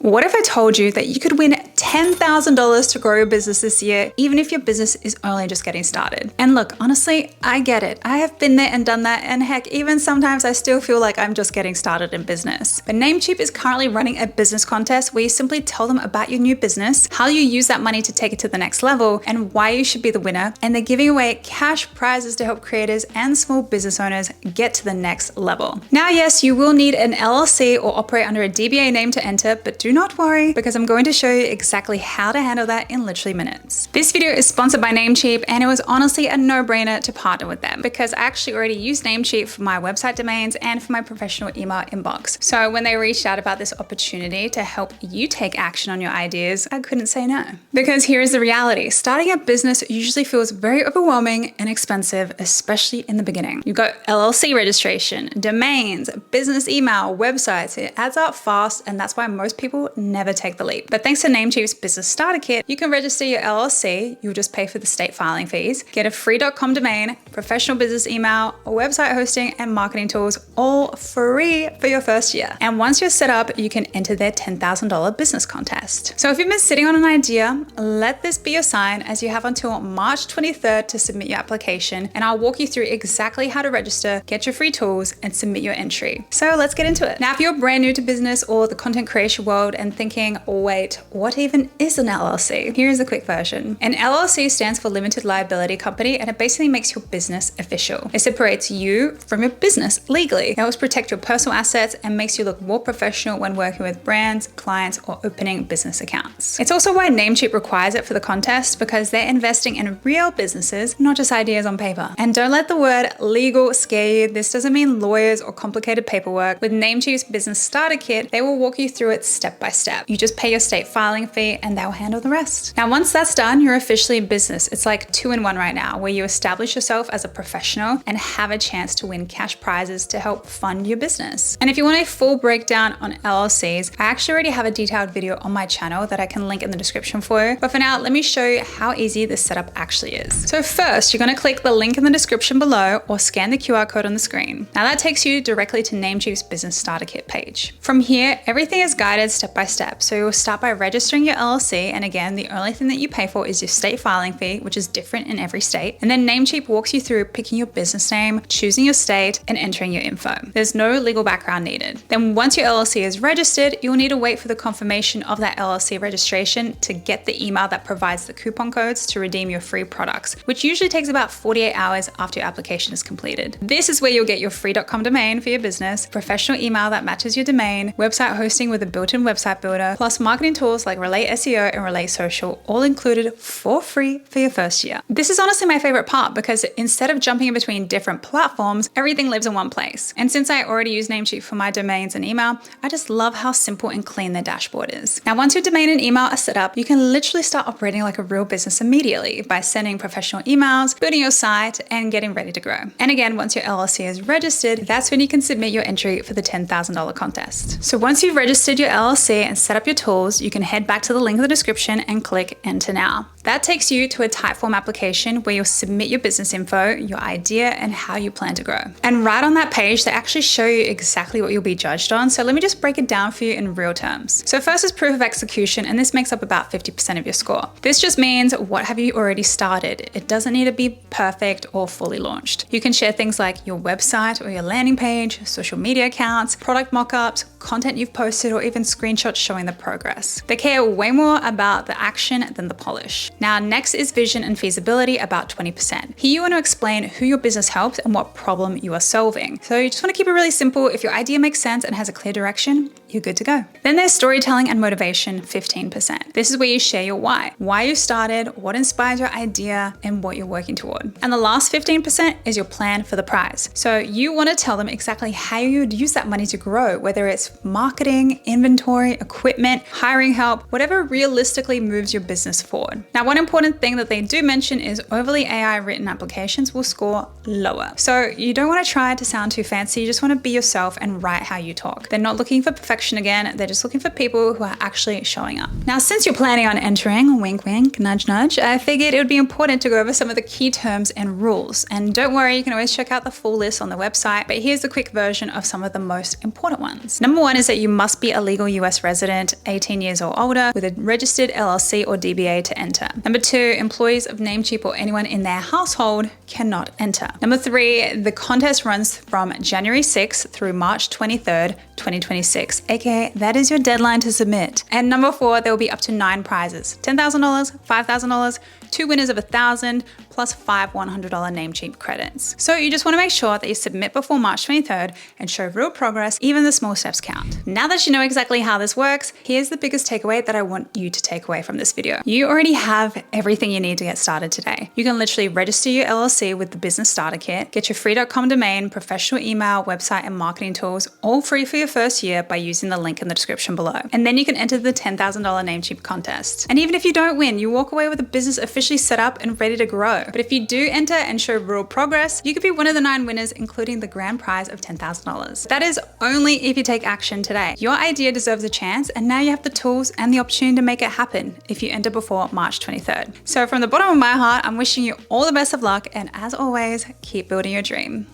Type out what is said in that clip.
What if I told you that you could win $10,000 to grow your business this year, even if your business is only just getting started? And look, honestly, I get it. I have been there and done that, and heck, even sometimes I still feel like I'm just getting started in business. But Namecheap is currently running a business contest where you simply tell them about your new business, how you use that money to take it to the next level, and why you should be the winner. And they're giving away cash prizes to help creators and small business owners get to the next level. Now, yes, you will need an LLC or operate under a DBA name to enter, but do not worry, because I'm going to show you exactly how to handle that in literally minutes. This video is sponsored by Namecheap, and it was honestly a no-brainer to partner with them because I actually already use Namecheap for my website domains and for my professional email inbox. So when they reached out about this opportunity to help you take action on your ideas, I couldn't say no. Because here is the reality. Starting a business usually feels very overwhelming and expensive, especially in the beginning. You've got LLC registration, domains, business email, websites. It adds up fast, and that's why most people never take the leap. But thanks to Namecheap's Business Starter Kit, you can register your LLC. You'll just pay for the state filing fees, get a free .com domain, professional business email, website hosting, and marketing tools, all free for your first year. And once you're set up, you can enter their $10,000 business contest. So if you've been sitting on an idea, let this be your sign, as you have until March 23rd to submit your application, and I'll walk you through exactly how to register, get your free tools, and submit your entry. So let's get into it. Now, if you're brand new to business or the content creation world and thinking, wait, what even is an LLC? Here's a quick version. An LLC stands for Limited Liability Company, and it basically makes your business official. It separates you from your business legally. It helps protect your personal assets and makes you look more professional when working with brands, clients, or opening business accounts. It's also why Namecheap requires it for the contest, because they're investing in real businesses, not just ideas on paper. And don't let the word legal scare you. This doesn't mean lawyers or complicated paperwork. With Namecheap's Business Starter Kit, they will walk you through it step by step. You just pay your state filing fee and they'll handle the rest. Now, once that's done, you're officially in business. It's like 2-in-1 right now, where you establish yourself as a professional and have a chance to win cash prizes to help fund your business. And if you want a full breakdown on LLCs, I actually already have a detailed video on my channel that I can link in the description for you. But for now, let me show you how easy this setup actually is. So first, you're going to click the link in the description below or scan the QR code on the screen. Now that takes you directly to Namecheap's Business Starter Kit page. From here, everything is guided step by step. So you'll start by registering your LLC. And again, the only thing that you pay for is your state filing fee, which is different in every state. And then Namecheap walks you through picking your business name, choosing your state, and entering your info. There's no legal background needed. Then once your LLC is registered, you'll need to wait for the confirmation of that LLC registration to get the email that provides the coupon codes to redeem your free products, which usually takes about 48 hours after your application is completed. This is where you'll get your free .com domain for your business, professional email that matches your domain, website hosting with a built-in website builder, plus marketing tools like Relate SEO and Relate Social, all included for free for your first year. This is honestly my favorite part, because instead of jumping in between different platforms, everything lives in one place. And since I already use Namecheap for my domains and email, I just love how simple and clean their dashboard is. Now, once your domain and email are set up, you can literally start operating like a real business immediately by sending professional emails, building your site, and getting ready to grow. And again, once your LLC is registered, that's when you can submit your entry for the $10,000 contest. So once you've registered your LLC and set up your tools, you can head back to the link in the description and click Enter Now. That takes you to a Typeform application where you'll submit your business info, your idea, and how you plan to grow. And right on that page, they actually show you exactly what you'll be judged on. So let me just break it down for you in real terms. So first is proof of execution, and this makes up about 50% of your score. This just means, what have you already started? It doesn't need to be perfect or fully launched. You can share things like your website or your landing page, social media accounts, product mockups, content you've posted, or even screenshots showing the progress. They care way more about the action than the polish. Now, next is vision and feasibility, about 20%. Here you want to explain who your business helps and what problem you are solving. So you just want to keep it really simple. If your idea makes sense and has a clear direction, you're good to go. Then there's storytelling and motivation, 15%. This is where you share your why you started, what inspires your idea, and what you're working toward. And the last 15% is your plan for the prize. So you want to tell them exactly how you would use that money to grow, whether it's marketing, inventory, equipment, hiring help, whatever realistically moves your business forward. Now, one important thing that they do mention is overly AI written applications will score lower. So you don't want to try to sound too fancy. You just want to be yourself and write how you talk. They're not looking for perfection section again. They're just looking for people who are actually showing up. Now, since you're planning on entering, wink, wink, nudge, nudge, I figured it would be important to go over some of the key terms and rules. And don't worry, you can always check out the full list on the website, but here's a quick version of some of the most important ones. Number one is that you must be a legal US resident, 18 years or older, with a registered LLC or DBA to enter. Number two, employees of Namecheap or anyone in their household cannot enter. Number three, the contest runs from January 6th through March 23rd, 2026, aka that is your deadline to submit. And number four, there will be up to 9 prizes: $10,000, $5,000, 2 winners of $1,000, plus 5 $100 Namecheap credits. So you just want to make sure that you submit before March 23rd and show real progress. Even the small steps count. Now that you know exactly how this works, here's the biggest takeaway that I want you to take away from this video. You already have everything you need to get started today. You can literally register your LLC with the Business Starter Kit, get your free.com domain, professional email, website, and marketing tools, all free for your first year by using the link in the description below. And then you can enter the $10,000 Namecheap contest. And even if you don't win, you walk away with a business officially set up and ready to grow. But if you do enter and show real progress, you could be one of the 9 winners, including the grand prize of $10,000. That is only if you take action today. Your idea deserves a chance, and now you have the tools and the opportunity to make it happen if you enter before March 23rd. So from the bottom of my heart, I'm wishing you all the best of luck, and as always, keep building your dream.